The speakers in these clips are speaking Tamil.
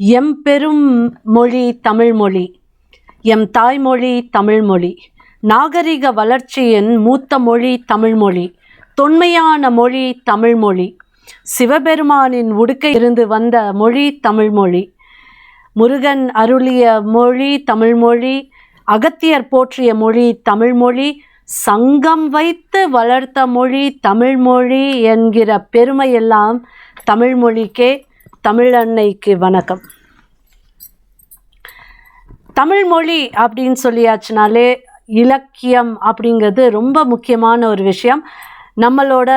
எம்பெரும் மொழி தமிழ்மொழி, எம் தாய்மொழி தமிழ்மொழி, நாகரிக வளர்ச்சியின் மூத்த மொழி தமிழ்மொழி, தொன்மையான மொழி தமிழ்மொழி, சிவபெருமானின் உடுக்கை இருந்து வந்த மொழி தமிழ்மொழி, முருகன் அருளிய மொழி தமிழ்மொழி, அகத்தியர் போற்றிய மொழி தமிழ்மொழி, சங்கம் வைத்து வளர்த்த மொழி தமிழ்மொழி என்கிற பெருமையெல்லாம் தமிழ்மொழிக்கே. தமிழன்னைக்கு வணக்கம். தமிழ்மொழி அப்படின்னு சொல்லியாச்சுனாலே இலக்கியம் அப்படிங்கிறது ரொம்ப முக்கியமான ஒரு விஷயம். நம்மளோட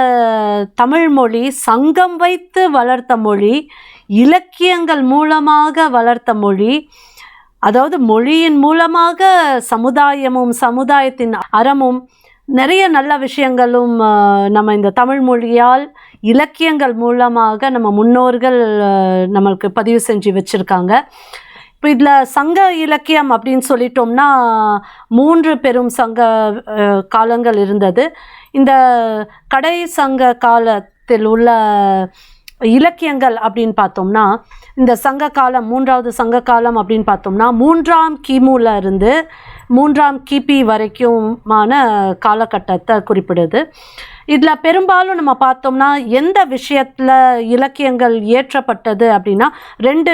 தமிழ்மொழி சங்கம் வைத்து வளர்த்த மொழி, இலக்கியங்கள் மூலமாக வளர்த்த மொழி. அதாவது மொழியின் மூலமாக சமுதாயமும் சமுதாயத்தின் அறமும் நிறைய நல்ல விஷயங்களும் நம்ம இந்த தமிழ் மொழியால் இலக்கியங்கள் மூலமாக நம்ம முன்னோர்கள் நம்மளுக்கு பதிவு செஞ்சு வச்சுருக்காங்க. இப்போ இதில் சங்க இலக்கியம் அப்படின்னு சொல்லிட்டோம்னா 3 பெரும் சங்க காலங்கள் இருந்தது. இந்த கடை சங்க காலத்தில் உள்ள இலக்கியங்கள் அப்படின்னு பார்த்தோம்னா, இந்த சங்க காலம் 3வது சங்க காலம் அப்படின்னு பார்த்தோம்னா 3ஆம் கிமுல இருந்து 3ஆம் கிபி வரைக்குமான காலகட்டத்தை குறிப்பிடுது. இதில் பெரும்பாலும் நம்ம பார்த்தோம்னா எந்த விஷயத்தில் இலக்கியங்கள் ஏற்றப்பட்டது அப்படின்னா 2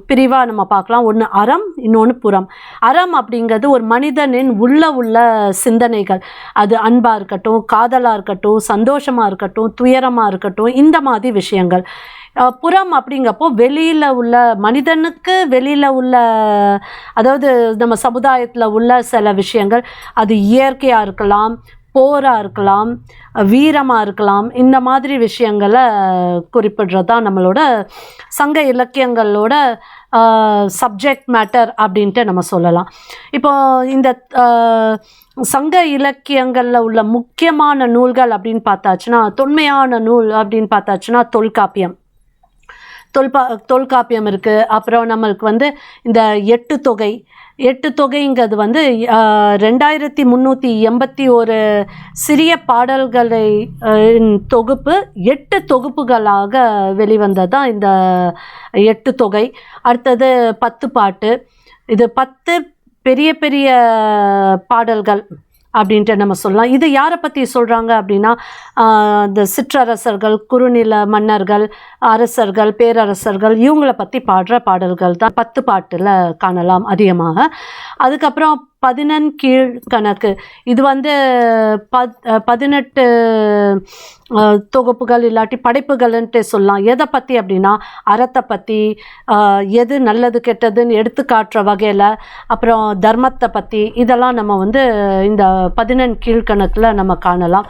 பிரிவாக நம்ம பார்க்கலாம். ஒன்று அறம், இன்னொன்று புறம். அறம் அப்படிங்கிறது ஒரு மனிதனின் உள்ள சிந்தனைகள். அது அன்பாக இருக்கட்டும், காதலாக இருக்கட்டும், சந்தோஷமாக இருக்கட்டும், துயரமாக இருக்கட்டும், இந்த மாதிரி விஷயங்கள். புறம் அப்படிங்கப்போ வெளியில் உள்ள மனிதனுக்கு வெளியில் உள்ள, அதாவது நம்ம சமுதாயத்தில் உள்ள சில விஷயங்கள். அது இயற்கையாக இருக்கலாம், போராக இருக்கலாம், வீரமாக இருக்கலாம். இந்த மாதிரி விஷயங்களை குறிப்பிடுறது தான் நம்மளோட சங்க இலக்கியங்களோட சப்ஜெக்ட் மேட்டர் அப்படின்ட்டு நம்ம சொல்லலாம். இப்போ இந்த சங்க இலக்கியங்களில் உள்ள முக்கியமான நூல்கள் அப்படின்னு பார்த்தாச்சுன்னா, தொன்மையான நூல் அப்படின்னு பார்த்தாச்சுன்னா தொல்காப்பியம். தொல்காப்பியம் இருக்குது. அப்புறம் நம்மளுக்கு இந்த 8 தொகை. 8 தொகைங்கிறது 2381 சிறிய பாடல்களை தொகுப்பு 8 தொகுப்புகளாக வெளிவந்தது தான் இந்த 8 தொகை. அடுத்தது 10 பாட்டு. இது 10 பெரிய பெரிய பாடல்கள் அப்படின்ட்டு நம்ம சொல்லலாம். இது யாரை பற்றி சொல்கிறாங்க அப்படின்னா, இந்த சிற்றரசர்கள், குறுநில மன்னர்கள், அரசர்கள், பேரரசர்கள், இவங்களை பற்றி பாடுற பாடல்கள் தான் 10 பாட்டில் காணலாம் அதிகமாக. அதுக்கப்புறம் 11 கீழ்கணக்கு. இது 18 தொகுப்புகள் இல்லாட்டி படைப்புகள்ன்ட்டு சொல்லலாம். எதை பற்றி அப்படின்னா அறத்தை பற்றி, எது நல்லது கெட்டதுன்னு எடுத்து காட்டுற வகையில், அப்புறம் தர்மத்தை பற்றி, இதெல்லாம் நம்ம இந்த 11 கீழ்கணக்கில் நம்ம காணலாம்.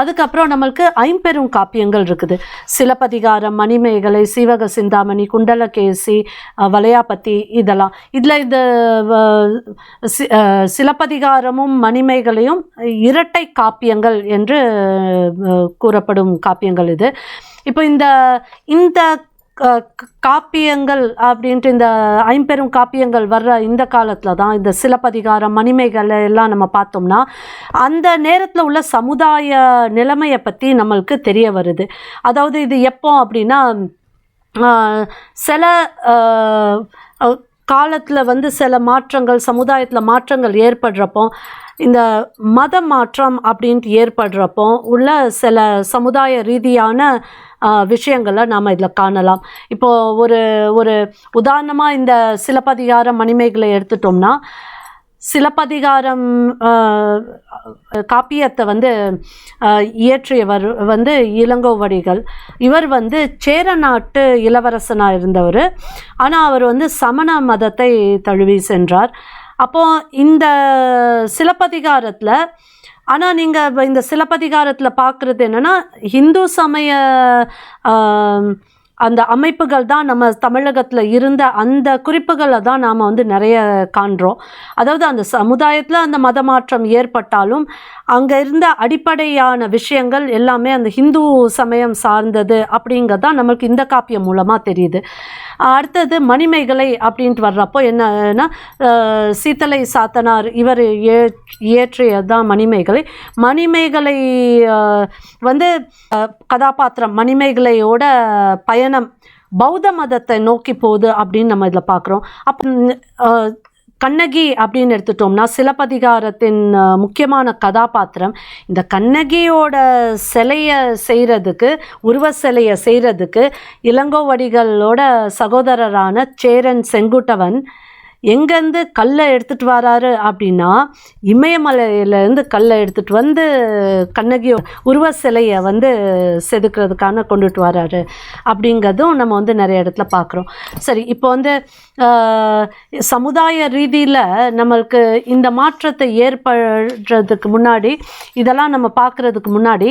அதுக்கப்புறம் நம்மளுக்கு 5 பெரும் காப்பியங்கள் இருக்குது. சிலப்பதிகாரம், மணிமேகலை, சீவக சிந்தாமணி, குண்டலகேசி, வளையாபதி, இதெல்லாம். இதில் இந்த சிலப்பதிகாரமும் மணிமேகலையும் இரட்டை காப்பியங்கள் என்று கூறப்படும் காப்பியங்கள் இது. இப்போ இந்த காப்பியங்கள் அப்படின்ட்டு இந்த 5 பெரும் காப்பியங்கள் வர்ற இந்த காலத்தில் தான் இந்த சிலப்பதிகாரம், மணிமேகலை எல்லாம் நம்ம பார்த்தோம்னா அந்த நேரத்தில் உள்ள சமுதாய நிலைமையை பற்றி நம்மளுக்கு தெரிய வருது. அதாவது இது எப்போ அப்படின்னா, சில காலத்தில் சில மாற்றங்கள், சமுதாயத்தில் மாற்றங்கள் ஏற்படுறப்போ, இந்த மத மாற்றம் அப்படின்ட்டு ஏற்படுறப்போ உள்ள சில சமுதாய ரீதியான விஷயங்களை நாம் இதில் காணலாம். இப்போது ஒரு உதாரணமாக இந்த சிலப்பதிகாரம், மணிமேகலை எடுத்துட்டோம்னா, சிலப்பதிகாரம் காப்பியத்தை இயற்றியவர் இளங்கோவடிகள். இவர் சேர நாட்டு இளவரசனாக இருந்தவர். ஆனால் அவர் சமண மதத்தை தழுவி சென்றார். அப்போது இந்த சிலப்பதிகாரத்தில், ஆனால் நீங்கள் இந்த சிலப்பதிகாரத்தில் பார்க்குறது என்னென்னா, இந்து சமய அந்த அமைப்புகள் தான் நம்ம தமிழகத்தில் இருந்த அந்த குறிப்புகளை தான் நாம் நிறைய காண்றோம். அதாவது அந்த சமுதாயத்தில் அந்த மத மாற்றம் ஏற்பட்டாலும் அங்கே இருந்த அடிப்படையான விஷயங்கள் எல்லாமே அந்த ஹிந்து சமயம் சார்ந்தது அப்படிங்கிறது தான் நம்மளுக்கு இந்த காப்பியம் மூலமாக தெரியுது. அடுத்தது மணிமேகலை அப்படின்ட்டு வர்றப்போ என்னன்னா, சீத்தலை சாத்தனார் இவர் இயற்றியது தான் மணிமேகலை. மணிமேகலை கதாபாத்திரம் மணிமேகலையோட பயணம் பௌத்த மதத்தை நோக்கி போகுது அப்படின்னு நம்ம இதில் பார்க்குறோம். அப்போ கண்ணகி அப்படின்னு எடுத்துட்டோம்னா சிலப்பதிகாரத்தின் முக்கியமான கதாபாத்திரம். இந்த கண்ணகியோட சிலையை செய்கிறதுக்கு, உருவ சிலையை செய்கிறதுக்கு இளங்கோவடிகளோட சகோதரரான சேரன் செங்குட்டவன் எங்கேருந்து கல்லை எடுத்துகிட்டு வராரு அப்படின்னா, இமயமலையிலேருந்து கல்லை எடுத்துகிட்டு வந்து கண்ணகி உருவ சிலையை வந்து செதுக்கிறதுக்கான கொண்டுட்டு வராரு அப்படிங்கிறதும் நம்ம வந்து நிறைய இடத்துல பார்க்குறோம். சரி, இப்போ வந்து சமுதாய ரீதியில் நம்மளுக்கு இந்த மாற்றத்தை ஏற்படுறதுக்கு முன்னாடி, இதெல்லாம் நம்ம பார்க்குறதுக்கு முன்னாடி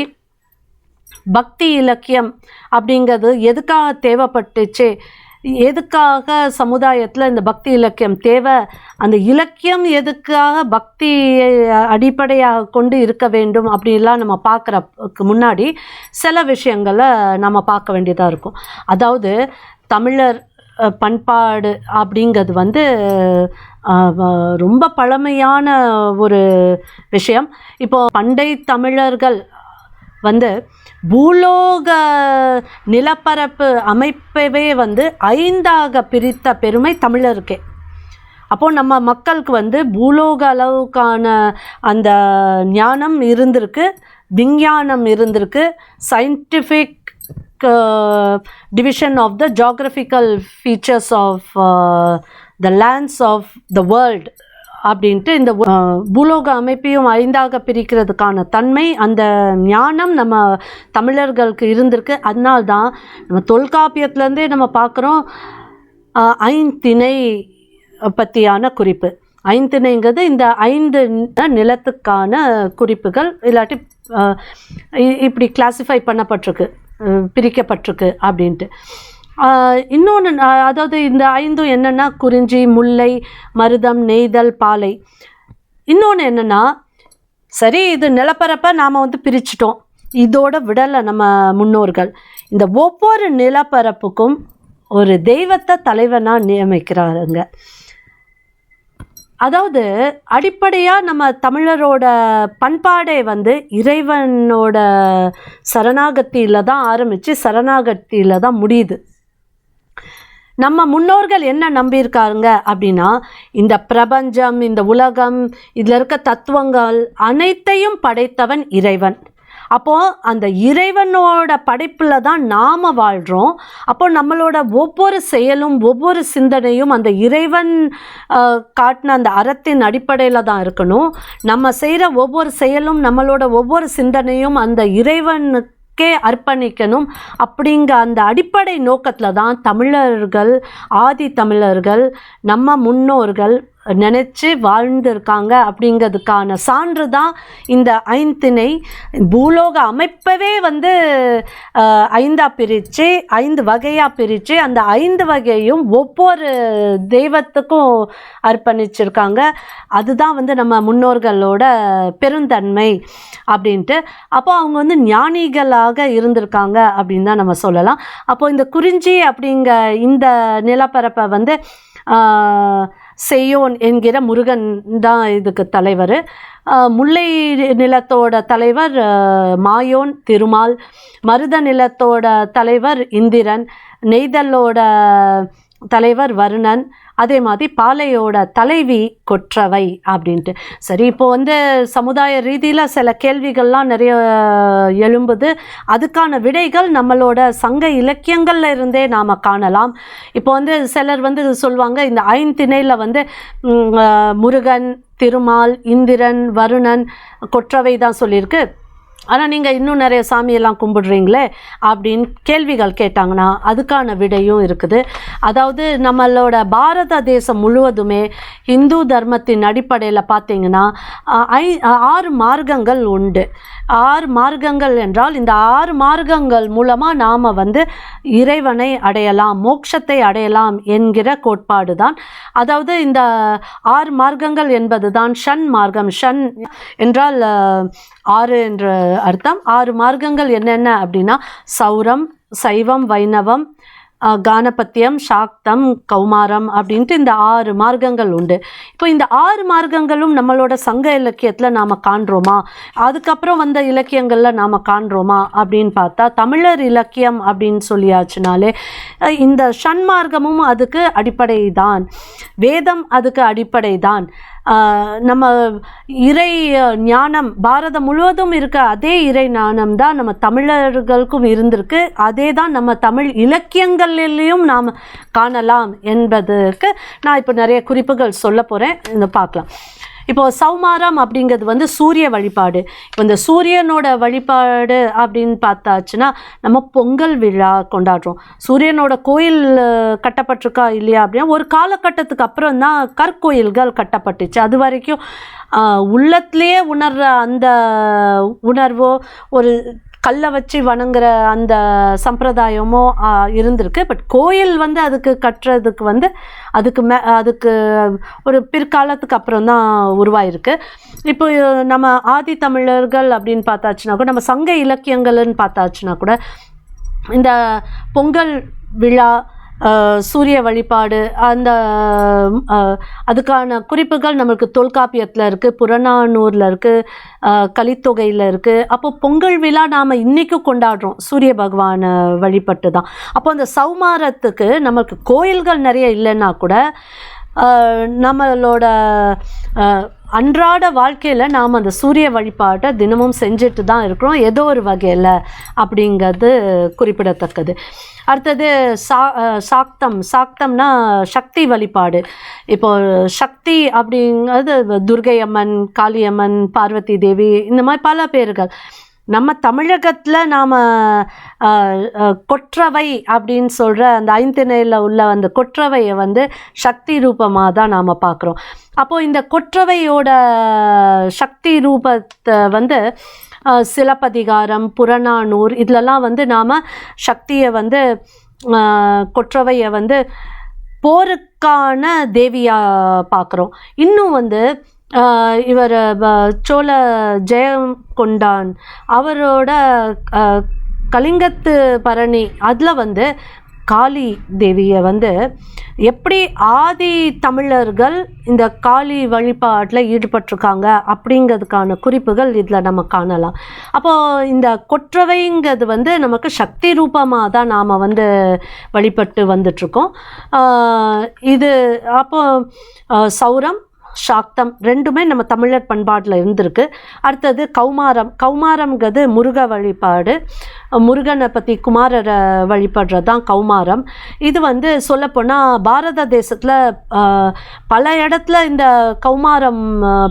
பக்தி இலக்கியம் அப்படிங்கிறது எதுக்காக தேவைப்பட்டுச்சு, எதுக்காக சமுதாயத்தில் இந்த பக்தி இலக்கியம் தேவை, அந்த இலக்கியம் எதுக்காக பக்தியை அடிப்படையாக கொண்டு இருக்க வேண்டும் அப்படின்லாம் நம்ம பார்க்குறதுக்கு முன்னாடி சில விஷயங்களை நம்ம பார்க்க வேண்டியதாக இருக்கும். அதாவது தமிழர் பண்பாடு அப்படிங்கிறது வந்து ரொம்ப பழமையான ஒரு விஷயம். இப்போது பண்டை தமிழர்கள் வந்து பூலோக நிலப்பரப்பு அமைப்பவே வந்து 5ஆக பிரித்த பெருமை தமிழருக்கே. அப்போது நம்ம மக்களுக்கு வந்து பூலோக அளவுக்கான அந்த ஞானம் இருந்திருக்கு, விஞ்ஞானம் இருந்திருக்கு, scientific division of the geographical features of the lands of the world அப்படின்ட்டு இந்த பூலோக அமைப்பையும் 5ஆக பிரிக்கிறதுக்கான தன்மை, அந்த ஞானம் நம்ம தமிழர்களுக்கு இருந்திருக்கு. அதனால்தான் நம்ம தொல்காப்பியத்துலேருந்தே நம்ம பார்க்குறோம் ஐந்திணை பற்றியான குறிப்பு. ஐந்திணைங்கிறது இந்த 5 நிலத்துக்கான குறிப்புகள், இல்லாட்டி இப்படி கிளாஸிஃபை பண்ணப்பட்டிருக்கு, பிரிக்கப்பட்டிருக்கு அப்படின்ட்டு. இன்னொன்று, அதாவது இந்த 5 என்னென்னா குறிஞ்சி, முல்லை, மருதம், நெய்தல், பாலை. இன்னொன்று என்னென்னா, சரி இது நிலப்பரப்பை நாம் வந்து பிரிச்சிட்டோம், இதோட விடலை நம்ம முன்னோர்கள். இந்த ஒவ்வொரு நிலப்பரப்புக்கும் ஒரு தெய்வத்தை தலைவனாக நியமிக்கிறாருங்க. அதாவது அடிப்படையாக நம்ம தமிழரோட பண்பாடே வந்து இறைவனோட சரணாகத்தியில் தான் ஆரம்பித்து சரணாகத்தியில் தான் முடியுது. நம்ம முன்னோர்கள் என்ன நம்பியிருக்காருங்க அப்படின்னா, இந்த பிரபஞ்சம், இந்த உலகம், இதில் இருக்க தத்துவங்கள் அனைத்தையும் படைத்தவன் இறைவன். அப்போது அந்த இறைவனோட படைப்பில் தான் நாம் வாழ்கிறோம். அப்போது நம்மளோட ஒவ்வொரு செயலும் ஒவ்வொரு சிந்தனையும் அந்த இறைவன் காட்டின அந்த அறத்தின் அடிப்படையில் தான் இருக்கணும். நம்ம செய்கிற ஒவ்வொரு செயலும் நம்மளோட ஒவ்வொரு சிந்தனையும் அந்த இறைவனுக்கே அர்ப்பணிக்கணும். அப்படிங்க அந்த அடிப்படை நோக்கத்தில் தான் தமிழர்கள், ஆதி தமிழர்கள், நம்ம முன்னோர்கள் நினச்சி வாழ்ந்திருக்காங்க. அப்படிங்கிறதுக்கான சான்று தான் இந்த ஐந்திணை. பூலோக அமைப்பவே வந்து 5ஆக பிரித்து 5 வகையாக பிரித்து அந்த 5 வகையும் ஒவ்வொரு தெய்வத்துக்கும் அர்ப்பணிச்சிருக்காங்க. அதுதான் வந்து நம்ம முன்னோர்களோட பெருந்தன்மை அப்படின்ட்டு. அப்போ அவங்க வந்து ஞானிகளாக இருந்திருக்காங்க அப்படின்னு தான் நம்ம சொல்லலாம். அப்போது இந்த குறிஞ்சி அப்படிங்க இந்த நிலப்பரப்பை வந்து செய்யோன் என்கிற முருகன் தான் இதுக்கு தலைவர். முல்லை நிலத்தோட தலைவர் மாயோன் திருமால், மருத நிலத்தோட தலைவர் இந்திரன், நெய்தலோட தலைவர் வருணன், அதே மாதிரி பாலையோட தலைவி கொற்றவை அப்படின்ட்டு. சரி, இப்போ வந்து சமுதாய ரீதியில் சில கேள்விகள்லாம் நிறைய எழும்புது. அதுக்கான விடைகள் நம்மளோட சங்க இலக்கியங்களில் இருந்தே நாம் காணலாம். இப்போ வந்து சிலர் வந்து சொல்லுவாங்க, இந்த ஐந்திணையில் வந்து முருகன், திருமால், இந்திரன், வருணன், கொற்றவை தான் சொல்லியிருக்கு, ஆனால் நீங்கள் இன்னும் நிறைய சாமியெல்லாம் கும்பிடுறீங்களே அப்படின்னு கேள்விகள் கேட்டாங்கன்னா அதுக்கான விடையும் இருக்குது. அதாவது நம்மளோட பாரத தேசம் முழுவதுமே இந்து தர்மத்தின் அடிப்படையில் பார்த்திங்கன்னா 6 மார்க்கங்கள் உண்டு. 6 மார்க்கங்கள் என்றால் இந்த 6 மார்க்கங்கள் மூலமாக நாம் வந்து இறைவனை அடையலாம், மோட்சத்தை அடையலாம் என்கிற கோட்பாடு தான். அதாவது இந்த 6 மார்க்கங்கள் என்பது தான் ஷண் மார்க்கம். ஷண் என்றால் 6 என்ற அர்த்தம். 6 மார்க்கங்கள் என்னென்ன அப்படின்னா சௌரம், சைவம், வைணவம், கானபத்தியம், சாக்தம், கௌமாரம் அப்படின்ட்டு இந்த 6 மார்க்கங்கள் உண்டு. இப்போ இந்த 6 மார்க்கங்களும் நம்மளோட சங்க இலக்கியத்தில் நாம் காண்றோமா, அதுக்கப்புறம் வந்த இலக்கியங்களில் நாம் காண்றோமா அப்படின்னு பார்த்தா, தமிழர் இலக்கியம் அப்படின்னு சொல்லியாச்சுனாலே இந்த ஷண்மார்க்கமும் அதுக்கு அடிப்படை தான், வேதம் அதுக்கு அடிப்படை தான். நம்ம இறை ஞானம் பாரதம் முழுவதும் இருக்க அதே இறை ஞானம் தான் நம்ம தமிழர்களுக்கும் இருந்திருக்கு. அதே தான் நம்ம தமிழ் இலக்கியங்களிலையும் நாம் காணலாம் என்பதற்கு நான் இப்போ நிறைய குறிப்புகள் சொல்ல போகிறேன், இந்த பார்க்கலாம். இப்போது சௌமாரம் அப்படிங்கிறது வந்து சூரிய வழிபாடு. இப்போ இந்த சூரியனோட வழிபாடு அப்படின்னு பார்த்தாச்சுன்னா நம்ம பொங்கல் விழா கொண்டாடுறோம். சூரியனோட கோயில் கட்டப்பட்டிருக்கா இல்லையா அப்படின்னா ஒரு காலகட்டத்துக்கு அப்புறம் தான் கற்கோயில்கள் கட்டப்பட்டுச்சு. அது வரைக்கும் உள்ளத்துலேயே உணர்கிற அந்த உணர்வோ ஒரு கல்லை வச்சு வணங்குற அந்த சம்பிரதாயமோ இருந்திருக்கு. பட் கோயில் வந்து அதுக்கு கட்டுறதுக்கு வந்து அதுக்கு ஒரு பிற்காலத்துக்கு அப்புறம் தான் உருவாயிருக்கு. இப்போ நம்ம ஆதி தமிழர்கள் அப்படின்னு பார்த்தாச்சுன்னா கூட, நம்ம சங்க இலக்கியங்கள்னு பார்த்தாச்சுன்னா கூட இந்த பொங்கல் விழா, சூரிய வழிபாடு, அந்த அதுக்கான குறிப்புகள் நம்மளுக்கு தொல்காப்பியத்தில் இருக்குது, புறநானூரில் இருக்குது, கலித்தொகையில் இருக்குது. அப்போ பொங்கல் விழா நாம் இன்றைக்கும் கொண்டாடுறோம் சூரிய பகவானை வழிபட்டு தான். அப்போ அந்த சௌமாரத்துக்கு நமக்கு கோயில்கள் நிறைய இல்லைன்னா கூட நம்மளோட அன்றாட வாழ்க்கையில் நாம் அந்த சூரிய வழிபாட்டை தினமும் செஞ்சுட்டு தான் இருக்கிறோம் ஏதோ ஒரு வகையில் அப்படிங்கிறது குறிப்பிடத்தக்கது. அடுத்தது சாக்தம்னா சக்தி வழிபாடு. இப்போ சக்தி அப்படிங்கிறது துர்கை அம்மன், காளியம்மன், பார்வதி தேவி, இந்த மாதிரி பல பேர்கள். நம்ம தமிழகத்தில் நாம் கொற்றவை அப்படின்னு சொல்கிற அந்த ஐந்திணையில் உள்ள அந்த கொற்றவையை வந்து சக்தி ரூபமாக தான் நாம் பார்க்குறோம். அப்போது இந்த கொற்றவையோட சக்தி ரூபத்தை வந்து சிலப்பதிகாரம், புறநானூர் இதிலெல்லாம் வந்து நாம் சக்தியை வந்து கொற்றவையை வந்து போருக்கான தேவியாக பார்க்குறோம். இன்னும் வந்து இவர் சோழ ஜெயம் கொண்டான் அவரோட கலிங்கத்து பரணி அதில் வந்து காளி தேவியை வந்து எப்படி ஆதி தமிழர்கள் இந்த காளி வழிபாட்டில் ஈடுபட்டிருக்காங்க அப்படிங்கிறதுக்கான குறிப்புகள் இதில் நம்ம காணலாம். அப்போது இந்த கொற்றவைங்கிறது வந்து நமக்கு சக்தி ரூபமாக தான் நாம் வந்து வழிபட்டு வந்துட்ருக்கோம். இது அப்போது சௌரம், சாக்தம் ரெண்டுமே நம்ம தமிழர் பண்பாட்டில் இருந்திருக்கு. அடுத்தது கௌமாரம்ங்கிறது முருக வழிபாடு. முருகனை பற்றி குமாரரை வழிபடுறது தான் கௌமாரம். இது வந்து சொல்லப்போனால் பாரத தேசத்தில் பல இடத்துல இந்த கௌமாரம்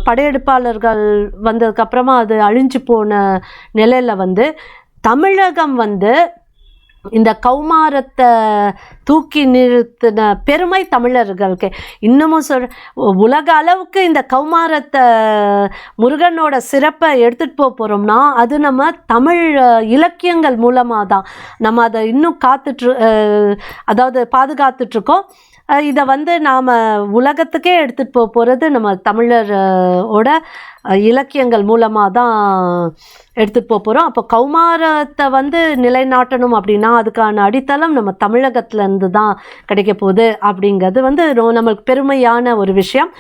படையெடுப்பாளர்கள் வந்ததுக்கப்புறமா அது அழிஞ்சு போன நிலையில் வந்து தமிழகம் வந்து இந்த கௌமாரத்தை தூக்கி நிறுத்தின பெருமை தமிழர்களுக்கு. இன்னமும் உலக அளவுக்கு இந்த கௌமாரத்தை முருகனோட சிறப்பை எடுத்துகிட்டு போகிறோம்னா அது நம்ம தமிழ் இலக்கியங்கள் மூலமாக தான். நம்ம அதை இன்னும் அதாவது பாதுகாத்துட்ருக்கோம். இதை வந்து நாம் உலகத்துக்கே எடுத்துகிட்டு போகிறது நம்ம தமிழரோட இலக்கியங்கள் மூலமாக தான் எடுத்துகிட்டு போகிறோம். அப்போ கௌமாரத்தை வந்து நிலைநாட்டணும் அப்படின்னா அதுக்கான அடித்தளம் நம்ம தமிழகத்துலேருந்து தான் கிடைக்க போகுது அப்படிங்கிறது வந்து நம்மளுக்கு பெருமையான ஒரு விஷயம்.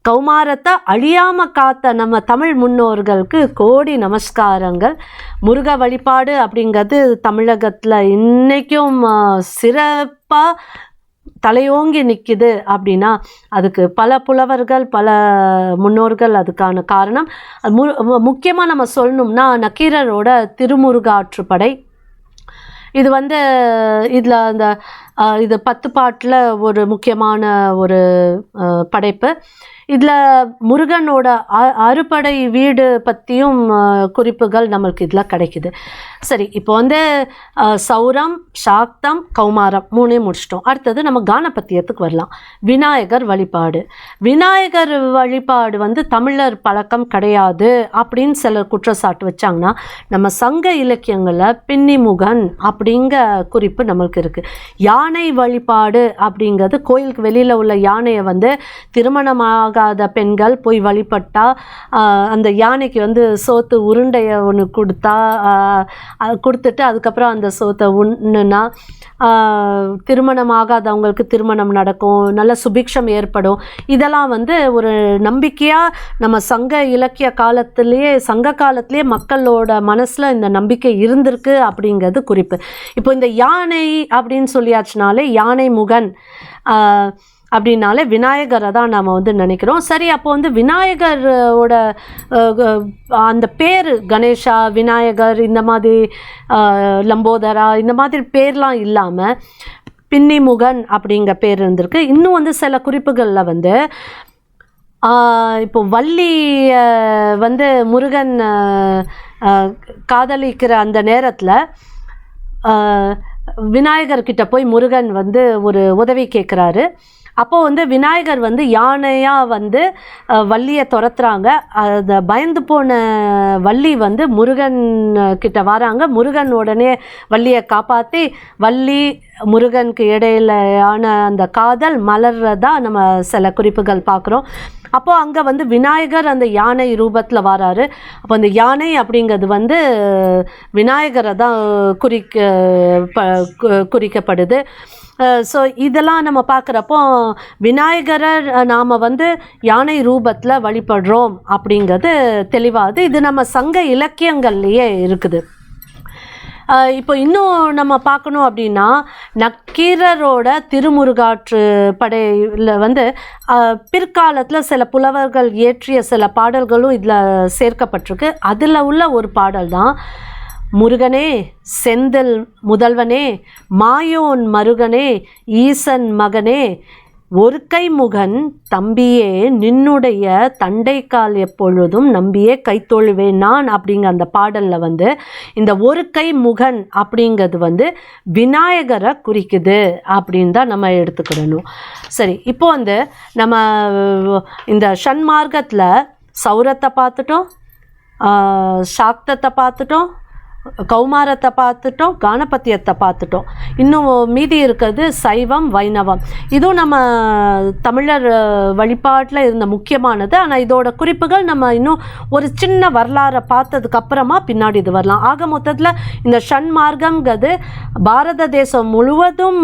கௌமாரத்தை அழியாமல் காத்த நம்ம தமிழ் முன்னோர்களுக்கு கோடி நமஸ்காரங்கள். முருக வழிபாடு அப்படிங்கிறது தமிழகத்தில் இன்றைக்கும் சிறப்பாக தலையோங்கி நிற்கிது அப்படின்னா அதுக்கு பல புலவர்கள், பல முன்னோர்கள் அதுக்கான காரணம். முக்கியமாக நம்ம சொல்லணும்னா நக்கீரரோட திருமுருகாற்றுப்படை. இது வந்து இதில் அந்த இது 10 பாட்டில் ஒரு முக்கியமான ஒரு படைப்பு. இதில் முருகனோட அறுபடை வீடு பற்றியும் குறிப்புகள் நம்மளுக்கு இதில் கிடைக்குது. சரி, இப்போ வந்து சௌரம், சாக்தம், கௌமாரம் 3 முடிச்சிட்டோம். அடுத்தது நம்ம கானபத்தியத்துக்கு வரலாம். விநாயகர் வழிபாடு. விநாயகர் வழிபாடு வந்து தமிழர் பழக்கம் கிடையாது அப்படின்னு சிலர் குற்றச்சாட்டு வச்சாங்கன்னா நம்ம சங்க இலக்கியங்களில் பின்னிமுகன் அப்படிங்கிற குறிப்பு நம்மளுக்கு இருக்குது. யானை வழிபாடு அப்படிங்கிறது கோயிலுக்கு வெளியில் உள்ள யானையை வந்து திருமணமாக திருமணமாகாத பெண்கள் போய் வழிபட்டா அந்த யானைக்கு வந்து சோத்து உருண்டையை ஒன்று கொடுத்துட்டு அதுக்கப்புறம் அந்த சோத்தை உண்ணுனா திருமணமாகாதவங்களுக்கு திருமணம் நடக்கும், நல்ல சுபிக்ஷம் ஏற்படும். இதெல்லாம் வந்து ஒரு நம்பிக்கையாக நம்ம சங்க இலக்கிய காலத்திலேயே சங்க காலத்திலேயே மக்களோட மனசில் இந்த நம்பிக்கை இருந்திருக்கு அப்படிங்கிறது குறிப்பு. இப்போ இந்த யானை அப்படின்னு சொல்லியாச்சுனாலே யானை முகன் அப்படின்னாலே விநாயகரை தான் நாம் வந்து நினைக்கிறோம். சரி, அப்போ வந்து விநாயகரோட அந்த பேர் கணேஷா, விநாயகர், இந்த மாதிரி லம்போதரா, இந்த மாதிரி பேர்லாம் இல்லாமல் பின்னிமுகன் அப்படிங்கிற பேர் இருந்திருக்கு. இன்னும் வந்து சில குறிப்புகளில் வந்து இப்போ வள்ளி வந்து முருகன் காதலிக்கிற அந்த நேரத்தில் விநாயகர்கிட்ட போய் முருகன் வந்து ஒரு உதவி கேட்குறாரு. அப்போது வந்து விநாயகர் வந்து யானையாக வந்து வள்ளியை துரத்துறாங்க. அதை பயந்து போன வள்ளி வந்து முருகன் கிட்ட வராங்க. முருகன் உடனே வள்ளியை காப்பாற்றி வள்ளி முருகனுக்கு இடையிலான அந்த காதல் மலர்றதா நம்ம சில குறிப்புகள் பார்க்குறோம். அப்போது அங்கே வந்து விநாயகர் அந்த யானை ரூபத்தில் வராரு. அப்போ அந்த யானை அப்படிங்கிறது வந்து விநாயகரை தான் குறிக்கப்படுது. ஸோ இதெல்லாம் நம்ம பார்க்குறப்போ விநாயகரை நாம் வந்து யானை ரூபத்தில் வழிபடுறோம் அப்படிங்கிறது தெளிவாகுது. இது நம்ம சங்க இலக்கியங்கள்லேயே இருக்குது. இப்போ இன்னும் நம்ம பார்க்கணும் அப்படின்னா நக்கீரரோட திருமுருகாற்று படையில் வந்து பிற்காலத்தில் சில புலவர்கள் இயற்றிய சில பாடல்களும் இதில் சேர்க்கப்பட்டிருக்கு. அதில் உள்ள ஒரு பாடல் தான் முருகனே செந்தில் முதல்வனே மாயோன் மருகனே ஈசன் மகனே ஒரு கை முகன் தம்பியே நின்னுடைய தண்டைக்கால் எப்பொழுதும் நம்பியே கைத்தொழுவேன் நான் அப்படிங்கிற அந்த பாடலில் வந்து இந்த ஒரு கை முகன் அப்படிங்கிறது வந்து விநாயகரை குறிக்குது அப்படின்னு தான் நம்ம எடுத்துக்கிடணும். சரி, இப்போ வந்து நம்ம இந்த ஷண்மார்க்கத்தில் சௌரத்தை பார்த்துட்டோம், சாக்தத்தை பார்த்துட்டோம், கௌமாரத்தை பார்த்துட்டோம், கானபத்தியத்தை பார்த்துட்டோம். இன்னும் மீதி இருக்கிறது சைவம் வைணவம். இதுவும் நம்ம தமிழர் வழிபாட்டில் இருந்த முக்கியமானது. ஆனால் இதோட குறிப்புகள் நம்ம இன்னும் ஒரு சின்ன வரலாறை பார்த்ததுக்கப்புறமா பின்னாடி இது வரலாம். ஆக மொத்தத்தில் இந்த ஷண்மார்க்கங்கிறது பாரத தேசம் முழுவதும்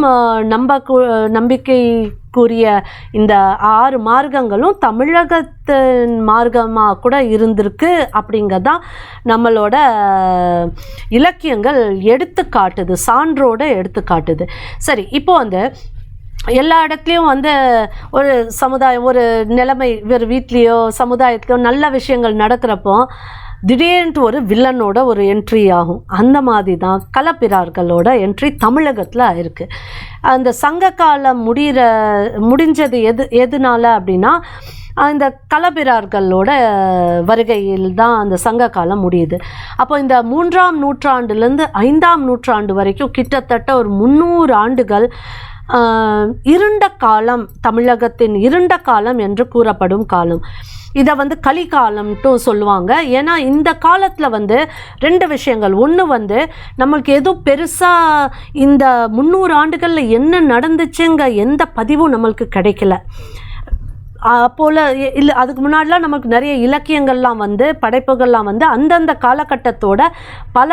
நம்பிக்கைக்குரிய இந்த 6 மார்க்கங்களும் தமிழகத்தின் மார்க்கமாக கூட இருந்திருக்கு அப்படிங்கிறதான் நம்மளோட இலக்கியங்கள் எடுத்து காட்டுது, சான்றோடு எடுத்து காட்டுது. சரி, இப்போ வந்து எல்லா இடத்துலையும் வந்து ஒரு சமுதாயம், ஒரு நிலைமை, ஒரு வீட்லேயோ சமுதாயத்துலையோ நல்ல விஷயங்கள் நடக்கிறப்போ திடீர்னு ஒரு வில்லனோட ஒரு என்ட்ரி ஆகும். அந்த மாதிரி தான் களப்பிரார்களோட என்ட்ரி தமிழகத்தில் இருக்குது. அந்த சங்க காலம் முடிஞ்சது எதுனால அப்படின்னா இந்த களப்பிரார்களோட வருகையில் தான் அந்த சங்க காலம் முடியுது. அப்போ இந்த 3ஆம் நூற்றாண்டுலேருந்து 5ஆம் நூற்றாண்டு வரைக்கும் கிட்டத்தட்ட ஒரு 300 ஆண்டுகள் இருண்ட காலம், தமிழகத்தின் இருண்ட காலம் என்று கூறப்படும் காலம். இதை வந்து கலிகாலம்ட்டு சொல்லுவாங்க. ஏன்னா இந்த காலத்தில் வந்து 2 விஷயங்கள். ஒன்று வந்து நம்மளுக்கு எதுவும் பெருசாக இந்த 300 ஆண்டுகளில் என்ன நடந்துச்சுங்க எந்த பதிவும் நம்மளுக்கு கிடைக்கல. அப்போல இல்லை, அதுக்கு முன்னாடிலாம் நமக்கு நிறைய இலக்கியங்கள்லாம் வந்து படைப்புகள்லாம் வந்து அந்தந்த காலகட்டத்தோட பல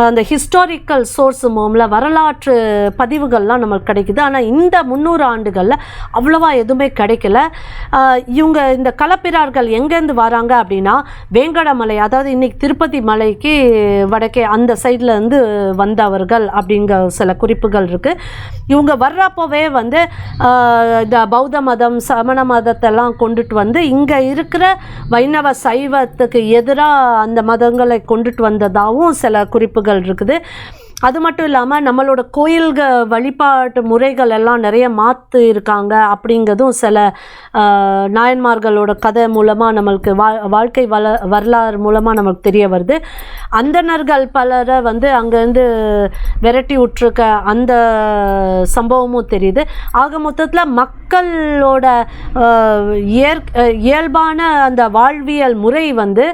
அந்த ஹிஸ்டாரிக்கல் சோர்ஸ் மூலமாக வரலாற்று பதிவுகள்லாம் நம்மளுக்கு கிடைக்குது. ஆனால் இந்த 300 ஆண்டுகளில் அவ்வளோவா எதுவுமே கிடைக்கல. இவங்க இந்த களப்பிரார்கள் எங்கேருந்து வராங்க அப்படின்னா வேங்கடமலை, அதாவது இன்றைக்கி திருப்பதி மலைக்கு வடக்கே அந்த சைட்லேருந்து வந்தவர்கள் அப்படிங்கிற சில குறிப்புகள் இருக்குது. இவங்க வர்றப்போவே வந்து இந்த பௌத்த மதம் சமண மதத்தெல்லாம் கொண்டுட்டு வந்து இங்கே இருக்கிற வைணவ சைவத்துக்கு எதிராக அந்த மதங்களை கொண்டுட்டு வந்ததாகவும் சில குறிப்புகள் இருக்குது. அது மட்டும் இல்லாமல் நம்மளோட கோயில்கள் வழிபாட்டு முறைகள் எல்லாம் நிறைய மாற்று இருக்காங்க அப்படிங்கிறதும் சில நாயன்மார்களோட கதை மூலமாக நம்மளுக்கு வாழ்க்கை வரலாறு மூலமாக நமக்கு தெரிய வருது. அந்தணர்கள் பலரை வந்து அங்கேருந்து விரட்டி விட்டுருக்க அந்த சம்பவமும் தெரியுது. ஆக மொத்தத்தில் மக்களோட இயல்பான அந்த வாழ்வியல் முறை வந்து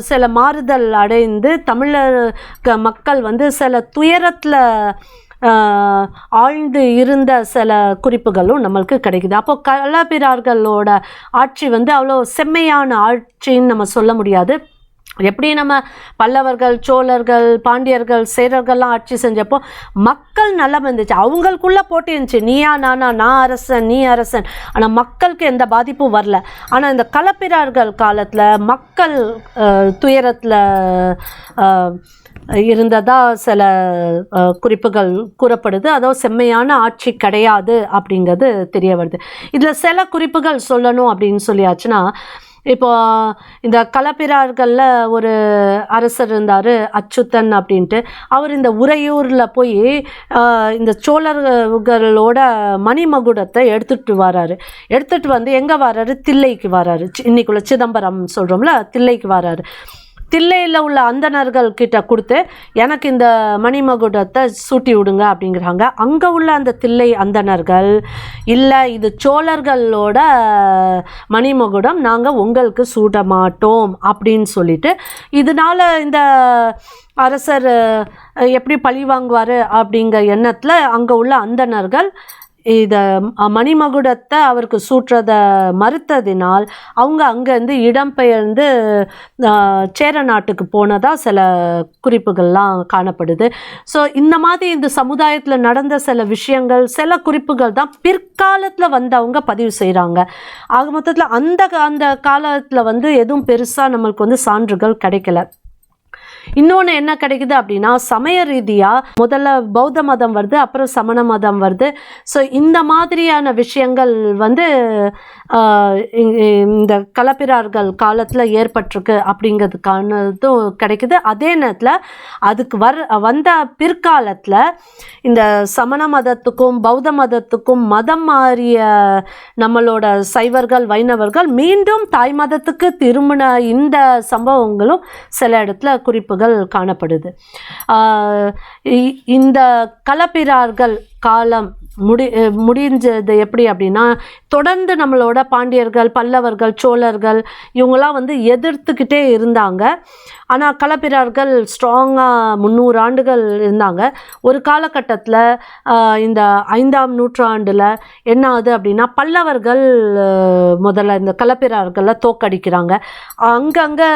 சில மாறுதல் அடைந்து தமிழர் மக்கள் வந்து சில துயரத்தில் ஆழ்ந்து இருந்த சில குறிப்புகளும் நம்மளுக்கு கிடைக்குது. அப்போ களப்பிரர்களோட ஆட்சி வந்து அவ்வளோ செம்மையான ஆட்சின்னு நம்ம சொல்ல முடியாது. எப்படி நம்ம பல்லவர்கள், சோழர்கள், பாண்டியர்கள், சேரர்கள்லாம் ஆட்சி செஞ்சப்போ மக்கள் நல்லா இருந்துச்சு, அவங்களுக்குள்ள போட்டி இருந்துச்சு, நீயா நானா, நான் அரசன் நீ அரசன், ஆனால் மக்களுக்கு எந்த பாதிப்பும் வரல. ஆனால் இந்த களப்பிரர்கள் காலத்தில் மக்கள் துயரத்தில் இருந்ததா சில குறிப்புகள் கூறப்படுது. அதாவது செம்மையான ஆட்சி கிடையாது அப்படிங்கிறது தெரிய வருது. இதில் சில குறிப்புகள் சொல்லணும் அப்படின்னு சொல்லியாச்சுன்னா, இப்போ இந்த களப்பிரர்களில் ஒரு அரசர் இருந்தார் அச்சுத்தன் அப்படின்ட்டு. அவர் இந்த உறையூரில் போய் இந்த சோழர்களோட மணிமகுடத்தை எடுத்துகிட்டு வராரு. எடுத்துகிட்டு வந்து எங்கே வராரு? தில்லைக்கு வராரு. இன்னைக்குள்ள சிதம்பரம் சொல்கிறோம்ல, தில்லைக்கு வராரு. தில்லையில் உள்ள அந்தணர்கள் கிட்ட கொடுத்து எனக்கு இந்த மணிமகுடத்தை சூட்டி விடுங்க அப்படிங்கிறாங்க. அங்கே உள்ள அந்த தில்லை அந்தணர்கள், இல்லை இது சோழர்களோட மணிமகுடம், நாங்கள் உங்களுக்கு சூட்ட மாட்டோம் அப்படின்னு சொல்லிட்டு, இதனால் இந்த அரசர் எப்படி பழி வாங்குவார் அப்படிங்கிற எண்ணத்தில் அங்கே உள்ள அந்தணர்கள் இதை மணிமகுடத்தை அவருக்கு சூட்டுறதை மறுத்ததினால் அவங்க அங்கேருந்து இடம்பெயர்ந்து சேர நாட்டுக்கு போனதாக சில குறிப்புகள்லாம் காணப்படுது. ஸோ இந்த மாதிரி இந்த சமுதாயத்தில் நடந்த சில விஷயங்கள், சில குறிப்புகள் தான் பிற்காலத்தில் வந்தவங்க பதிவு செய்கிறாங்க. ஆக மொத்தத்தில் அந்த காலத்தில் வந்து எதுவும் பெருசாக நம்மளுக்கு வந்து சான்றுகள் கிடைக்கல. இன்னொன்று என்ன கிடைக்குது அப்படின்னா, சமய ரீதியாக முதல்ல பௌத்த மதம் வருது, அப்புறம் சமண மதம் வருது. ஸோ இந்த மாதிரியான விஷயங்கள் வந்து இந்த களப்பிரர்கள் காலத்தில் ஏற்பட்டிருக்கு அப்படிங்கிறதுக்கானதும் கிடைக்குது. அதே நேரத்தில் அதுக்கு வந்த பிற்காலத்தில் இந்த சமண மதத்துக்கும் பௌத்த மதத்துக்கும் மதம் மாறிய நம்மளோட சைவர்கள், வைணவர்கள் மீண்டும் தாய் மதத்துக்கு திரும்பின இந்த சம்பவங்களும் சில இடத்துல குறிப்புகள் காணப்படுது. இந்த களப்பிரர்கள் காலம் முடிஞ்சது எப்படி அப்படின்னா, தொடர்ந்து நம்மளோட பாண்டியர்கள், பல்லவர்கள், சோழர்கள் இவங்களாம் வந்து எதிர்த்துக்கிட்டே இருந்தாங்க. ஆனால் களப்பிரர்கள் ஸ்ட்ராங்காக 300 ஆண்டுகள் இருந்தாங்க. ஒரு காலகட்டத்தில் இந்த 5ஆம் நூற்றாண்டில் என்ன ஆகுது அப்படின்னா, பல்லவர்கள் முதல்ல இந்த களப்பிரர்களை தோக்கடிக்கிறாங்க. அங்கங்கே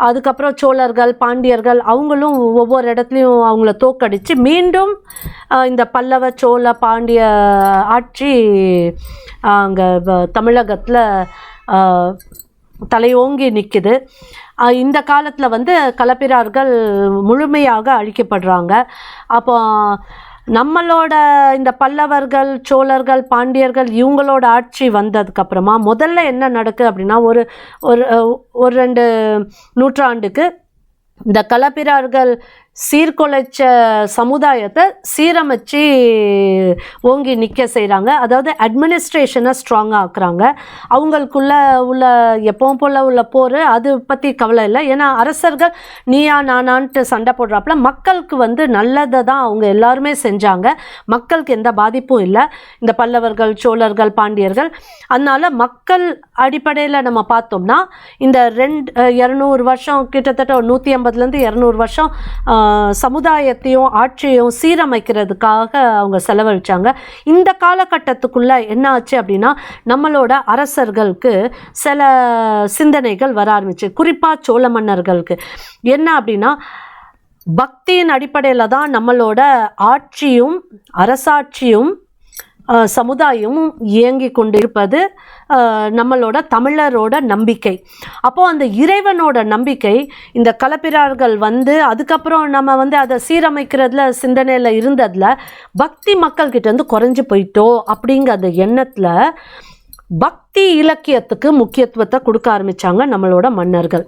அதுக்கப்புறம் சோழர்கள், பாண்டியர்கள் அவங்களும் ஒவ்வொரு இடத்துலையும் அவங்கள தோக்கடித்து மீண்டும் இந்த பல்லவ, சோழ, பாண்டிய ஆட்சி அங்கே தமிழகத்தில் தலையோங்கி நிற்குது. இந்த காலத்தில் வந்து களப்பிரர்கள் முழுமையாக அழிக்கப்படுறாங்க. அப்போ நம்மளோட இந்த பல்லவர்கள், சோழர்கள், பாண்டியர்கள் இவங்களோட ஆட்சி வந்ததுக்கப்புறமா முதல்ல என்ன நடக்குது அப்படின்னா, ஒரு 2 நூற்றாண்டுக்கு இந்த களப்பிரர்கள் சீர்குலைச்ச சமுதாயத்தை சீரமைச்சு ஓங்கி நிற்க செய்கிறாங்க. அதாவது அட்மினிஸ்ட்ரேஷனை ஸ்ட்ராங்காக ஆக்குறாங்க. அவங்களுக்குள்ள உள்ள எப்பவும் போல் உள்ள போர் அது பற்றி கவலை இல்லை. ஏன்னா அரசர்கள் நீயா நானான்ட்டு சண்டை போடுறாப்புல மக்களுக்கு வந்து நல்லதை தான் அவங்க எல்லாருமே செஞ்சாங்க. மக்களுக்கு எந்த பாதிப்பும் இல்லை, இந்த பல்லவர்கள், சோழர்கள், பாண்டியர்கள். அதனால் மக்கள் அடிப்படையில் நம்ம பார்த்தோம்னா இந்த 200 வருஷம், கிட்டத்தட்ட 150லேருந்து 200 வருஷம் சமுதாயத்தையும் ஆட்சியையும் சீரமைக்கிறதுக்காக அவங்க செலவழித்தாங்க. இந்த காலகட்டத்துக்குள்ளே என்ன ஆச்சு அப்படின்னா, நம்மளோட அரசர்களுக்கு சில சிந்தனைகள் வர ஆரம்பிச்சு. குறிப்பாக சோழ மன்னர்களுக்கு என்ன அப்படின்னா, பக்தியின் அடிப்படையில் தான் நம்மளோட ஆட்சியும் அரசாட்சியும் சமுதாயமும் இயங்கி கொண்டிருப்பது நம்மளோட தமிழரோட நம்பிக்கை. அப்போது அந்த இறைவனோட நம்பிக்கை இந்த களப்பிரர்கள் வந்து அதுக்கப்புறம் நம்ம வந்து அதை சீரமைக்கிறதுல சிந்தனையில் இருந்ததில் பக்தி மக்கள்கிட்ட இருந்து குறைஞ்சி போயிட்டோ அப்படிங்கிற அந்த எண்ணத்தில் பக்தி இலக்கியத்துக்கு முக்கியத்துவத்தை கொடுக்க ஆரம்பித்தாங்க நம்மளோட மன்னர்கள்.